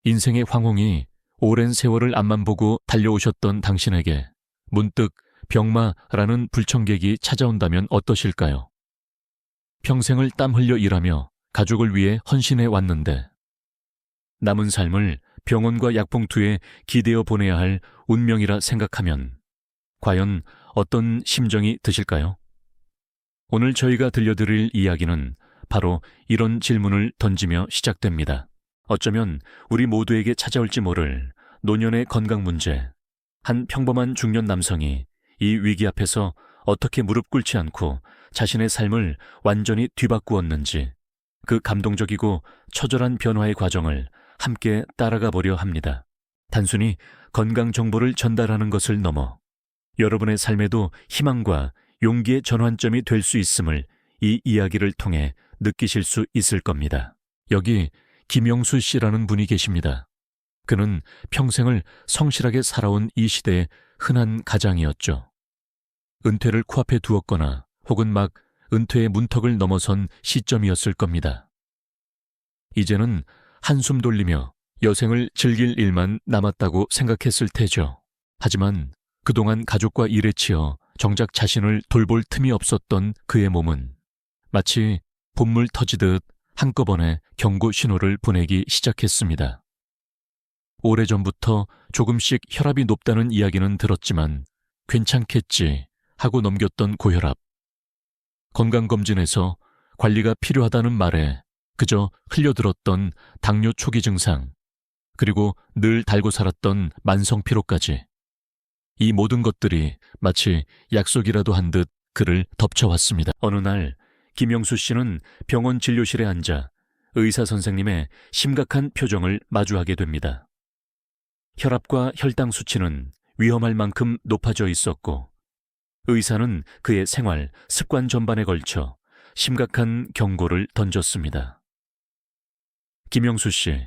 인생의 황홍이 오랜 세월을 앞만 보고 달려오셨던 당신에게 문득 병마라는 불청객이 찾아온다면 어떠실까요? 평생을 땀 흘려 일하며 가족을 위해 헌신해 왔는데 남은 삶을 병원과 약봉투에 기대어 보내야 할 운명이라 생각하면 과연 어떤 심정이 드실까요? 오늘 저희가 들려드릴 이야기는 바로 이런 질문을 던지며 시작됩니다. 어쩌면 우리 모두에게 찾아올지 모를 노년의 건강 문제, 한 평범한 중년 남성이 이 위기 앞에서 어떻게 무릎 꿇지 않고 자신의 삶을 완전히 뒤바꾸었는지 그 감동적이고 처절한 변화의 과정을 함께 따라가 보려 합니다. 단순히 건강 정보를 전달하는 것을 넘어 여러분의 삶에도 희망과 용기의 전환점이 될 수 있음을 이 이야기를 통해 느끼실 수 있을 겁니다. 여기 김영수 씨라는 분이 계십니다. 그는 평생을 성실하게 살아온 이 시대의 흔한 가장이었죠. 은퇴를 코앞에 두었거나 혹은 막 은퇴의 문턱을 넘어선 시점이었을 겁니다. 이제는 한숨 돌리며 여생을 즐길 일만 남았다고 생각했을 테죠. 하지만 그동안 가족과 일에 치여 정작 자신을 돌볼 틈이 없었던 그의 몸은 마치 봇물 터지듯 한꺼번에 경고 신호를 보내기 시작했습니다. 오래전부터 조금씩 혈압이 높다는 이야기는 들었지만 괜찮겠지 하고 넘겼던 고혈압. 건강검진에서 관리가 필요하다는 말에 그저 흘려들었던 당뇨 초기 증상, 그리고 늘 달고 살았던 만성피로까지. 이 모든 것들이 마치 약속이라도 한 듯 그를 덮쳐왔습니다. 어느 날 김영수 씨는 병원 진료실에 앉아 의사 선생님의 심각한 표정을 마주하게 됩니다. 혈압과 혈당 수치는 위험할 만큼 높아져 있었고 의사는 그의 생활, 습관 전반에 걸쳐 심각한 경고를 던졌습니다. 김영수 씨,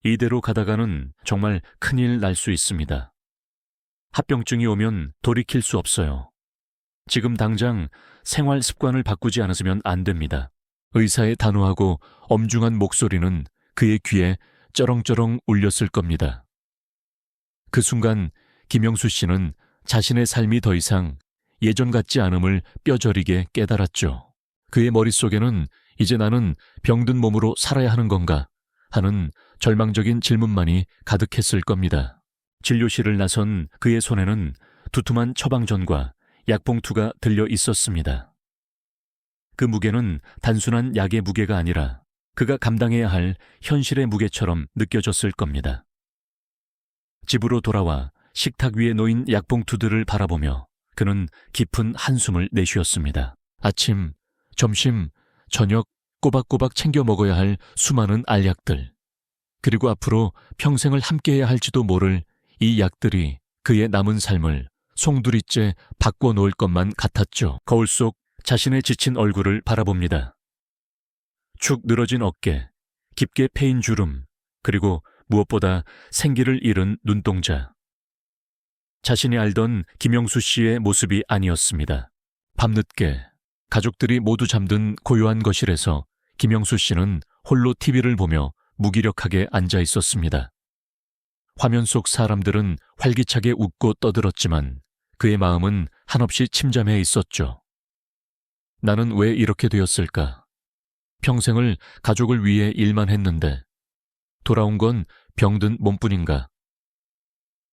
이대로 가다가는 정말 큰일 날 수 있습니다. 합병증이 오면 돌이킬 수 없어요. 지금 당장 생활 습관을 바꾸지 않으시면 안 됩니다. 의사의 단호하고 엄중한 목소리는 그의 귀에 쩌렁쩌렁 울렸을 겁니다. 그 순간 김영수 씨는 자신의 삶이 더 이상 예전 같지 않음을 뼈저리게 깨달았죠. 그의 머릿속에는 이제 나는 병든 몸으로 살아야 하는 건가 하는 절망적인 질문만이 가득했을 겁니다. 진료실을 나선 그의 손에는 두툼한 처방전과 약봉투가 들려 있었습니다. 그 무게는 단순한 약의 무게가 아니라 그가 감당해야 할 현실의 무게처럼 느껴졌을 겁니다. 집으로 돌아와 식탁 위에 놓인 약봉투들을 바라보며 그는 깊은 한숨을 내쉬었습니다. 아침, 점심, 저녁 꼬박꼬박 챙겨 먹어야 할 수많은 알약들, 그리고 앞으로 평생을 함께해야 할지도 모를 이 약들이 그의 남은 삶을 송두리째 바꿔놓을 것만 같았죠. 거울 속 자신의 지친 얼굴을 바라봅니다. 축 늘어진 어깨, 깊게 패인 주름, 그리고 무엇보다 생기를 잃은 눈동자. 자신이 알던 김영수 씨의 모습이 아니었습니다. 밤늦게 가족들이 모두 잠든 고요한 거실에서 김영수 씨는 홀로 TV를 보며 무기력하게 앉아 있었습니다. 화면 속 사람들은 활기차게 웃고 떠들었지만 그의 마음은 한없이 침잠해 있었죠. 나는 왜 이렇게 되었을까? 평생을 가족을 위해 일만 했는데 돌아온 건 병든 몸뿐인가?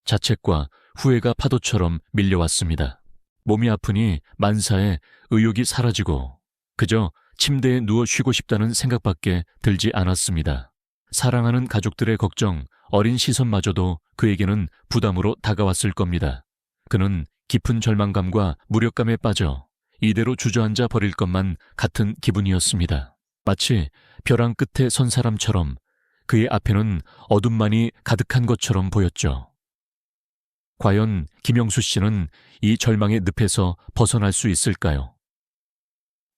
자책과 후회가 파도처럼 밀려왔습니다. 몸이 아프니 만사에 의욕이 사라지고 그저 침대에 누워 쉬고 싶다는 생각밖에 들지 않았습니다. 사랑하는 가족들의 걱정, 어린 시선마저도 그에게는 부담으로 다가왔을 겁니다. 그는 깊은 절망감과 무력감에 빠져 이대로 주저앉아 버릴 것만 같은 기분이었습니다. 마치 벼랑 끝에 선 사람처럼 그의 앞에는 어둠만이 가득한 것처럼 보였죠. 과연 김영수 씨는 이 절망의 늪에서 벗어날 수 있을까요?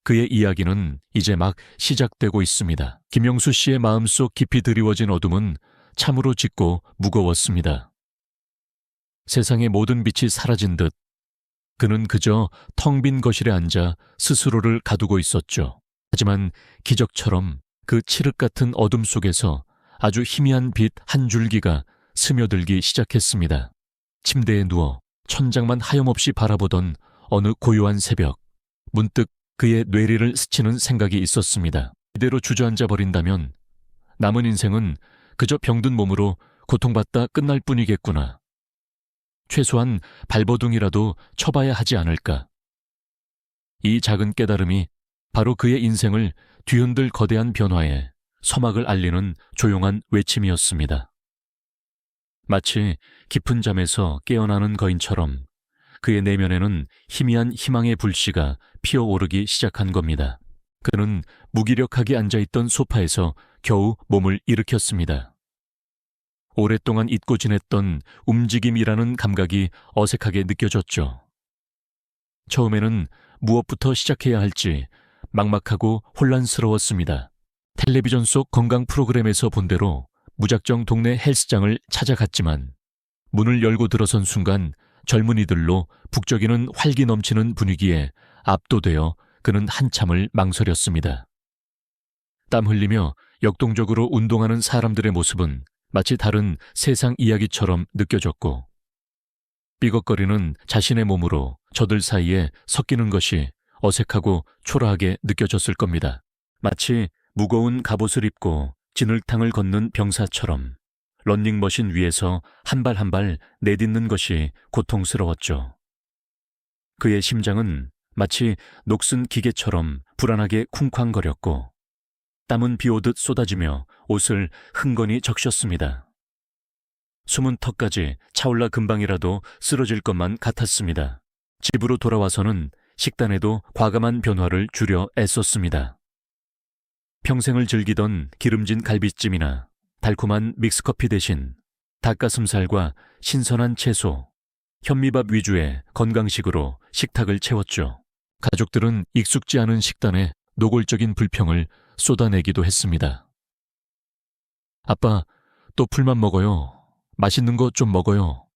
그의 이야기는 이제 막 시작되고 있습니다. 김영수 씨의 마음속 깊이 드리워진 어둠은 참으로 짙고 무거웠습니다. 세상의 모든 빛이 사라진 듯 그는 그저 텅 빈 거실에 앉아 스스로를 가두고 있었죠. 하지만 기적처럼 그 칠흑 같은 어둠 속에서 아주 희미한 빛 한 줄기가 스며들기 시작했습니다. 침대에 누워 천장만 하염없이 바라보던 어느 고요한 새벽, 문득 그의 뇌리를 스치는 생각이 있었습니다. 이대로 주저앉아 버린다면 남은 인생은 그저 병든 몸으로 고통받다 끝날 뿐이겠구나. 최소한 발버둥이라도 쳐봐야 하지 않을까. 이 작은 깨달음이 바로 그의 인생을 뒤흔들 거대한 변화에 서막을 알리는 조용한 외침이었습니다. 마치 깊은 잠에서 깨어나는 거인처럼 그의 내면에는 희미한 희망의 불씨가 피어오르기 시작한 겁니다. 그는 무기력하게 앉아있던 소파에서 겨우 몸을 일으켰습니다. 오랫동안 잊고 지냈던 움직임이라는 감각이 어색하게 느껴졌죠. 처음에는 무엇부터 시작해야 할지 막막하고 혼란스러웠습니다. 텔레비전 속 건강 프로그램에서 본 대로 무작정 동네 헬스장을 찾아갔지만 문을 열고 들어선 순간 젊은이들로 북적이는 활기 넘치는 분위기에 압도되어 그는 한참을 망설였습니다. 땀 흘리며 역동적으로 운동하는 사람들의 모습은 마치 다른 세상 이야기처럼 느껴졌고, 삐걱거리는 자신의 몸으로 저들 사이에 섞이는 것이 어색하고 초라하게 느껴졌을 겁니다. 마치 무거운 갑옷을 입고 진흙탕을 걷는 병사처럼 런닝머신 위에서 한 발 한 발 내딛는 것이 고통스러웠죠. 그의 심장은 마치 녹슨 기계처럼 불안하게 쿵쾅거렸고, 땀은 비오듯 쏟아지며 옷을 흥건히 적셨습니다. 숨은 턱까지 차올라 금방이라도 쓰러질 것만 같았습니다. 집으로 돌아와서는 식단에도 과감한 변화를 주려 애썼습니다. 평생을 즐기던 기름진 갈비찜이나 달콤한 믹스커피 대신 닭가슴살과 신선한 채소, 현미밥 위주의 건강식으로 식탁을 채웠죠. 가족들은 익숙지 않은 식단에 노골적인 불평을 쏟아내기도 했습니다. 아빠, 또 풀만 먹어요. 맛있는 거 좀 먹어요.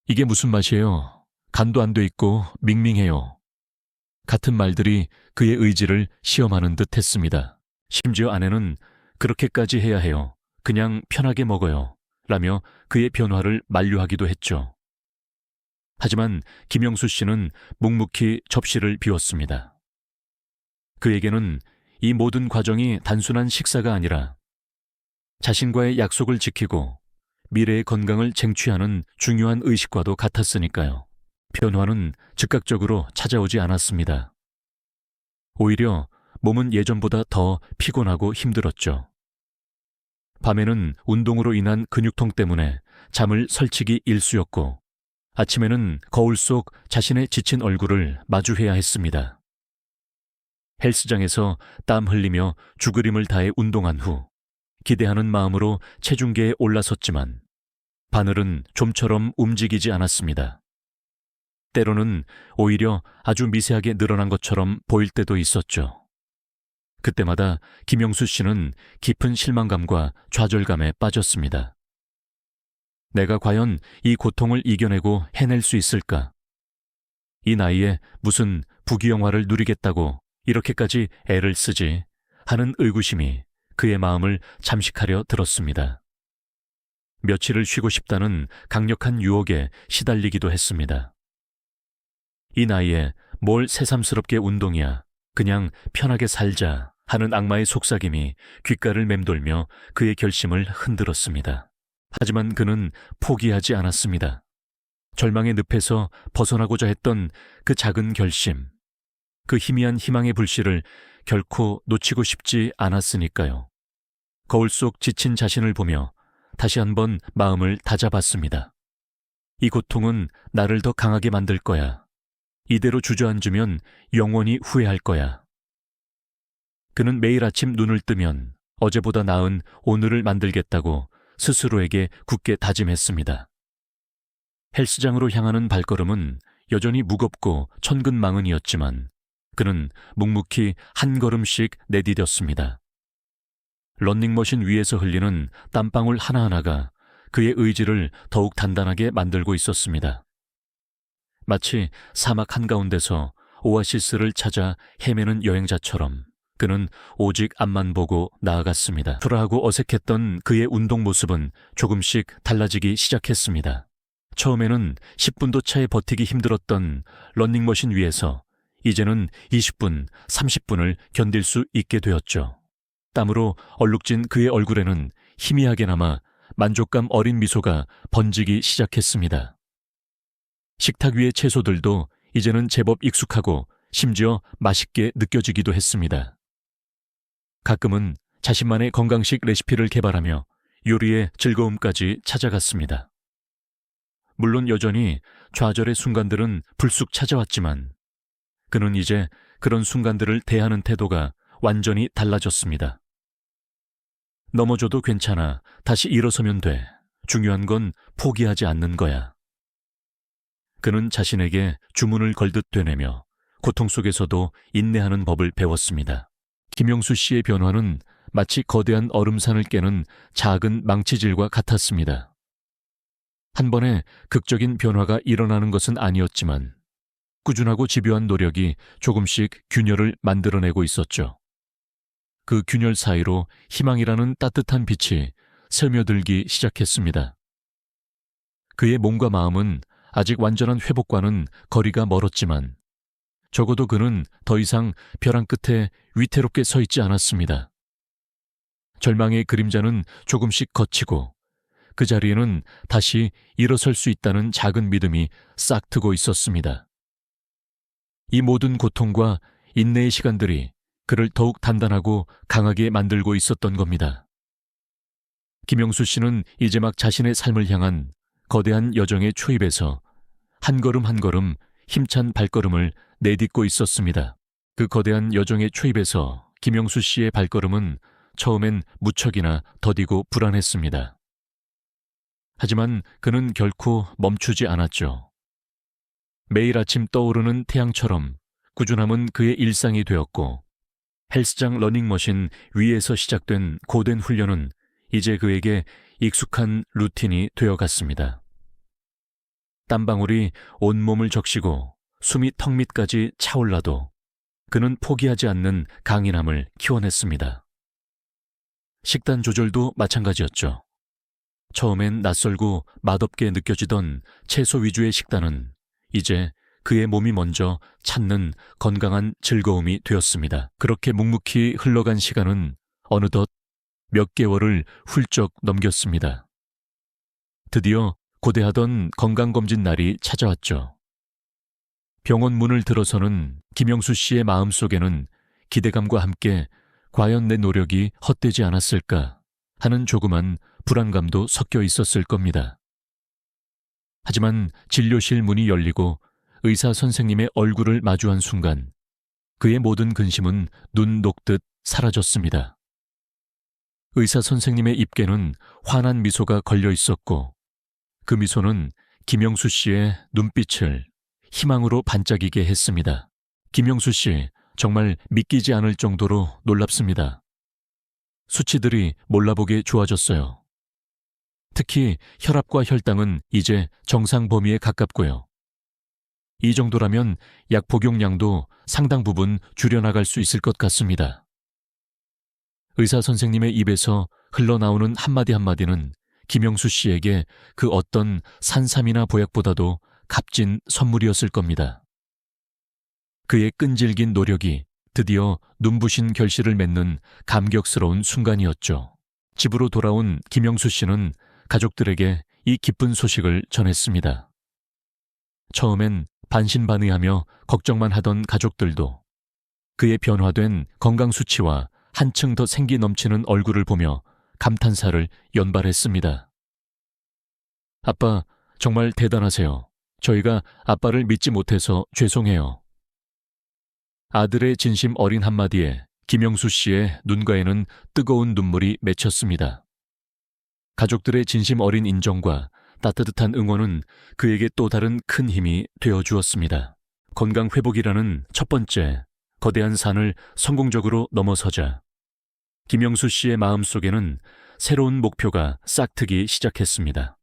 이게 무슨 맛이에요? 간도 안 돼 있고 밍밍해요. 같은 말들이 그의 의지를 시험하는 듯 했습니다. 심지어 아내는 그렇게까지 해야 해요. 그냥 편하게 먹어요. 라며 그의 변화를 만류하기도 했죠. 하지만 김영수 씨는 묵묵히 접시를 비웠습니다. 그에게는 이 모든 과정이 단순한 식사가 아니라 자신과의 약속을 지키고 미래의 건강을 쟁취하는 중요한 의식과도 같았으니까요. 변화는 즉각적으로 찾아오지 않았습니다. 오히려 몸은 예전보다 더 피곤하고 힘들었죠. 밤에는 운동으로 인한 근육통 때문에 잠을 설치기 일쑤였고, 아침에는 거울 속 자신의 지친 얼굴을 마주해야 했습니다. 헬스장에서 땀 흘리며 죽으림을 다해 운동한 후 기대하는 마음으로 체중계에 올라섰지만 바늘은 좀처럼 움직이지 않았습니다. 때로는 오히려 아주 미세하게 늘어난 것처럼 보일 때도 있었죠. 그때마다 김영수 씨는 깊은 실망감과 좌절감에 빠졌습니다. 내가 과연 이 고통을 이겨내고 해낼 수 있을까? 이 나이에 무슨 부귀영화를 누리겠다고 이렇게까지 애를 쓰지 하는 의구심이 그의 마음을 잠식하려 들었습니다. 며칠을 쉬고 싶다는 강력한 유혹에 시달리기도 했습니다. 이 나이에 뭘 새삼스럽게 운동이야, 그냥 편하게 살자 하는 악마의 속삭임이 귓가를 맴돌며 그의 결심을 흔들었습니다. 하지만 그는 포기하지 않았습니다. 절망의 늪에서 벗어나고자 했던 그 작은 결심, 그 희미한 희망의 불씨를 결코 놓치고 싶지 않았으니까요. 거울 속 지친 자신을 보며 다시 한번 마음을 다잡았습니다. 이 고통은 나를 더 강하게 만들 거야. 이대로 주저앉으면 영원히 후회할 거야. 그는 매일 아침 눈을 뜨면 어제보다 나은 오늘을 만들겠다고 스스로에게 굳게 다짐했습니다. 헬스장으로 향하는 발걸음은 여전히 무겁고 천근만근이었지만 그는 묵묵히 한 걸음씩 내디뎠습니다. 런닝머신 위에서 흘리는 땀방울 하나하나가 그의 의지를 더욱 단단하게 만들고 있었습니다. 마치 사막 한가운데서 오아시스를 찾아 헤매는 여행자처럼 그는 오직 앞만 보고 나아갔습니다. 초라하고 어색했던 그의 운동 모습은 조금씩 달라지기 시작했습니다. 처음에는 10분도 차에 버티기 힘들었던 러닝머신 위에서 이제는 20분, 30분을 견딜 수 있게 되었죠. 땀으로 얼룩진 그의 얼굴에는 희미하게나마 만족감 어린 미소가 번지기 시작했습니다. 식탁 위의 채소들도 이제는 제법 익숙하고 심지어 맛있게 느껴지기도 했습니다. 가끔은 자신만의 건강식 레시피를 개발하며 요리의 즐거움까지 찾아갔습니다. 물론 여전히 좌절의 순간들은 불쑥 찾아왔지만 그는 이제 그런 순간들을 대하는 태도가 완전히 달라졌습니다. 넘어져도 괜찮아. 다시 일어서면 돼. 중요한 건 포기하지 않는 거야. 그는 자신에게 주문을 걸듯 되뇌며 고통 속에서도 인내하는 법을 배웠습니다. 김영수 씨의 변화는 마치 거대한 얼음산을 깨는 작은 망치질과 같았습니다. 한 번에 극적인 변화가 일어나는 것은 아니었지만 꾸준하고 집요한 노력이 조금씩 균열을 만들어내고 있었죠. 그 균열 사이로 희망이라는 따뜻한 빛이 스며들기 시작했습니다. 그의 몸과 마음은 아직 완전한 회복과는 거리가 멀었지만 적어도 그는 더 이상 벼랑 끝에 위태롭게 서 있지 않았습니다. 절망의 그림자는 조금씩 걷히고 그 자리에는 다시 일어설 수 있다는 작은 믿음이 싹트고 있었습니다. 이 모든 고통과 인내의 시간들이 그를 더욱 단단하고 강하게 만들고 있었던 겁니다. 김영수 씨는 이제 막 자신의 삶을 향한 거대한 여정의 초입에서 한 걸음 한 걸음 힘찬 발걸음을 내딛고 있었습니다. 그 거대한 여정의 초입에서 김영수 씨의 발걸음은 처음엔 무척이나 더디고 불안했습니다. 하지만 그는 결코 멈추지 않았죠. 매일 아침 떠오르는 태양처럼 꾸준함은 그의 일상이 되었고 헬스장 러닝머신 위에서 시작된 고된 훈련은 이제 그에게 익숙한 루틴이 되어갔습니다. 땀방울이 온몸을 적시고 숨이 턱 밑까지 차올라도 그는 포기하지 않는 강인함을 키워냈습니다. 식단 조절도 마찬가지였죠. 처음엔 낯설고 맛없게 느껴지던 채소 위주의 식단은 이제 그의 몸이 먼저 찾는 건강한 즐거움이 되었습니다. 그렇게 묵묵히 흘러간 시간은 어느덧 몇 개월을 훌쩍 넘겼습니다. 드디어 고대하던 건강검진 날이 찾아왔죠. 병원 문을 들어서는 김영수 씨의 마음속에는 기대감과 함께 과연 내 노력이 헛되지 않았을까 하는 조그만 불안감도 섞여 있었을 겁니다. 하지만 진료실 문이 열리고 의사 선생님의 얼굴을 마주한 순간 그의 모든 근심은 눈 녹듯 사라졌습니다. 의사 선생님의 입에는 환한 미소가 걸려 있었고 그 미소는 김영수 씨의 눈빛을 희망으로 반짝이게 했습니다. 김영수 씨, 정말 믿기지 않을 정도로 놀랍습니다. 수치들이 몰라보게 좋아졌어요. 특히 혈압과 혈당은 이제 정상 범위에 가깝고요. 이 정도라면 약 복용량도 상당 부분 줄여나갈 수 있을 것 같습니다. 의사 선생님의 입에서 흘러나오는 한마디 한마디는 김영수 씨에게 그 어떤 산삼이나 보약보다도 값진 선물이었을 겁니다. 그의 끈질긴 노력이 드디어 눈부신 결실을 맺는 감격스러운 순간이었죠. 집으로 돌아온 김영수 씨는 가족들에게 이 기쁜 소식을 전했습니다. 처음엔 반신반의하며 걱정만 하던 가족들도 그의 변화된 건강 수치와 한층 더 생기 넘치는 얼굴을 보며 감탄사를 연발했습니다. 아빠, 정말 대단하세요. 저희가 아빠를 믿지 못해서 죄송해요. 아들의 진심 어린 한마디에 김영수 씨의 눈가에는 뜨거운 눈물이 맺혔습니다. 가족들의 진심 어린 인정과 따뜻한 응원은 그에게 또 다른 큰 힘이 되어주었습니다. 건강 회복이라는 첫 번째 거대한 산을 성공적으로 넘어서자 김영수 씨의 마음속에는 새로운 목표가 싹트기 시작했습니다.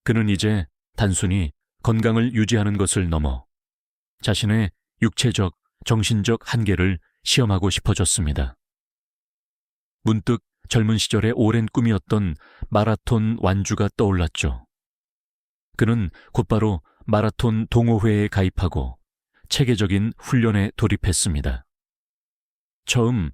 그는 이제 단순히 건강을 유지하는 것을 넘어 자신의 육체적, 정신적 한계를 시험하고 싶어졌습니다. 문득 젊은 시절의 오랜 꿈이었던 마라톤 완주가 떠올랐죠. 그는 곧바로 마라톤 동호회에 가입하고 체계적인 훈련에 돌입했습니다. 처음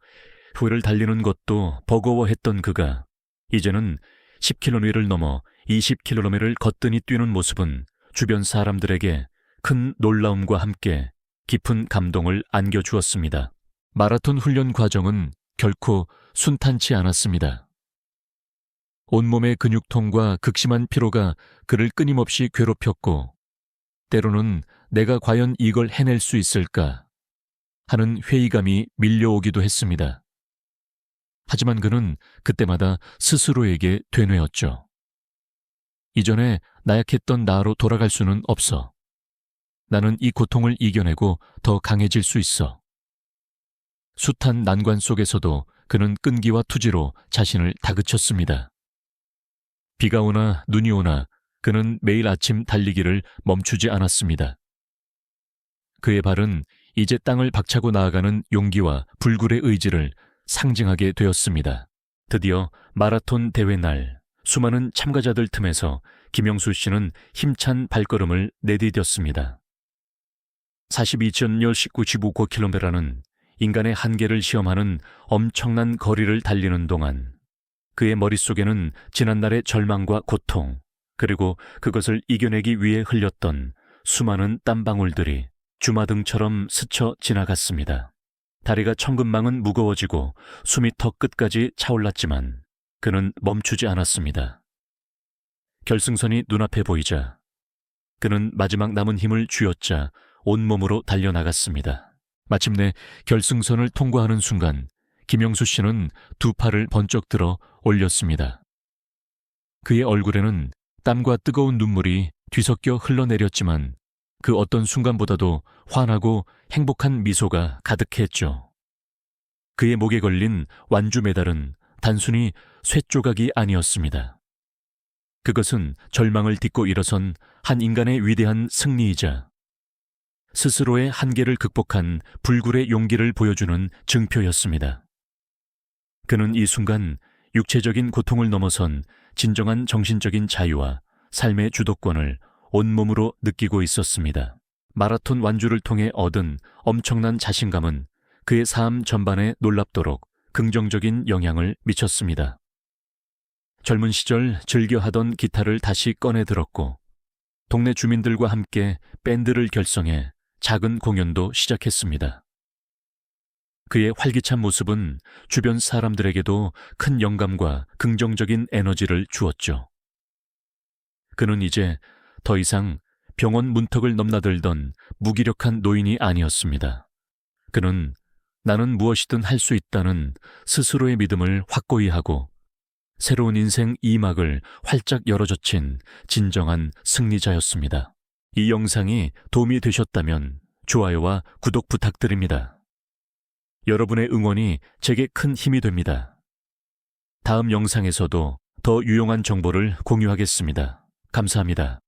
후회를 달리는 것도 버거워했던 그가 이제는 10km를 넘어 20km를 거뜬히 뛰는 모습은 주변 사람들에게 큰 놀라움과 함께 깊은 감동을 안겨주었습니다. 마라톤 훈련 과정은 결코 순탄치 않았습니다. 온몸의 근육통과 극심한 피로가 그를 끊임없이 괴롭혔고 때로는 내가 과연 이걸 해낼 수 있을까 하는 회의감이 밀려오기도 했습니다. 하지만 그는 그때마다 스스로에게 되뇌었죠. 이전에 나약했던 나로 돌아갈 수는 없어. 나는 이 고통을 이겨내고 더 강해질 수 있어. 숱한 난관 속에서도 그는 끈기와 투지로 자신을 다그쳤습니다. 비가 오나 눈이 오나 그는 매일 아침 달리기를 멈추지 않았습니다. 그의 발은 이제 땅을 박차고 나아가는 용기와 불굴의 의지를 상징하게 되었습니다. 드디어 마라톤 대회 날 수많은 참가자들 틈에서 김영수 씨는 힘찬 발걸음을 내디뎠습니다. 42.19km라는 인간의 한계를 시험하는 엄청난 거리를 달리는 동안 그의 머릿속에는 지난날의 절망과 고통, 그리고 그것을 이겨내기 위해 흘렸던 수많은 땀방울들이 주마등처럼 스쳐 지나갔습니다. 다리가 천근망은 무거워지고 숨이 턱 끝까지 차올랐지만 그는 멈추지 않았습니다. 결승선이 눈앞에 보이자 그는 마지막 남은 힘을 쥐어짜 온몸으로 달려나갔습니다. 마침내 결승선을 통과하는 순간 김영수 씨는 두 팔을 번쩍 들어 올렸습니다. 그의 얼굴에는 땀과 뜨거운 눈물이 뒤섞여 흘러내렸지만 그 어떤 순간보다도 환하고 행복한 미소가 가득했죠. 그의 목에 걸린 완주 메달은 단순히 쇳조각이 아니었습니다. 그것은 절망을 딛고 일어선 한 인간의 위대한 승리이자 스스로의 한계를 극복한 불굴의 용기를 보여주는 증표였습니다. 그는 이 순간 육체적인 고통을 넘어선 진정한 정신적인 자유와 삶의 주도권을 온몸으로 느끼고 있었습니다. 마라톤 완주를 통해 얻은 엄청난 자신감은 그의 삶 전반에 놀랍도록 긍정적인 영향을 미쳤습니다. 젊은 시절 즐겨 하던 기타를 다시 꺼내 들었고 동네 주민들과 함께 밴드를 결성해 작은 공연도 시작했습니다. 그의 활기찬 모습은 주변 사람들에게도 큰 영감과 긍정적인 에너지를 주었죠. 그는 이제 더 이상 병원 문턱을 넘나들던 무기력한 노인이 아니었습니다. 그는 나는 무엇이든 할 수 있다는 스스로의 믿음을 확고히 하고 새로운 인생 2막을 활짝 열어젖힌 진정한 승리자였습니다. 이 영상이 도움이 되셨다면 좋아요와 구독 부탁드립니다. 여러분의 응원이 제게 큰 힘이 됩니다. 다음 영상에서도 더 유용한 정보를 공유하겠습니다. 감사합니다.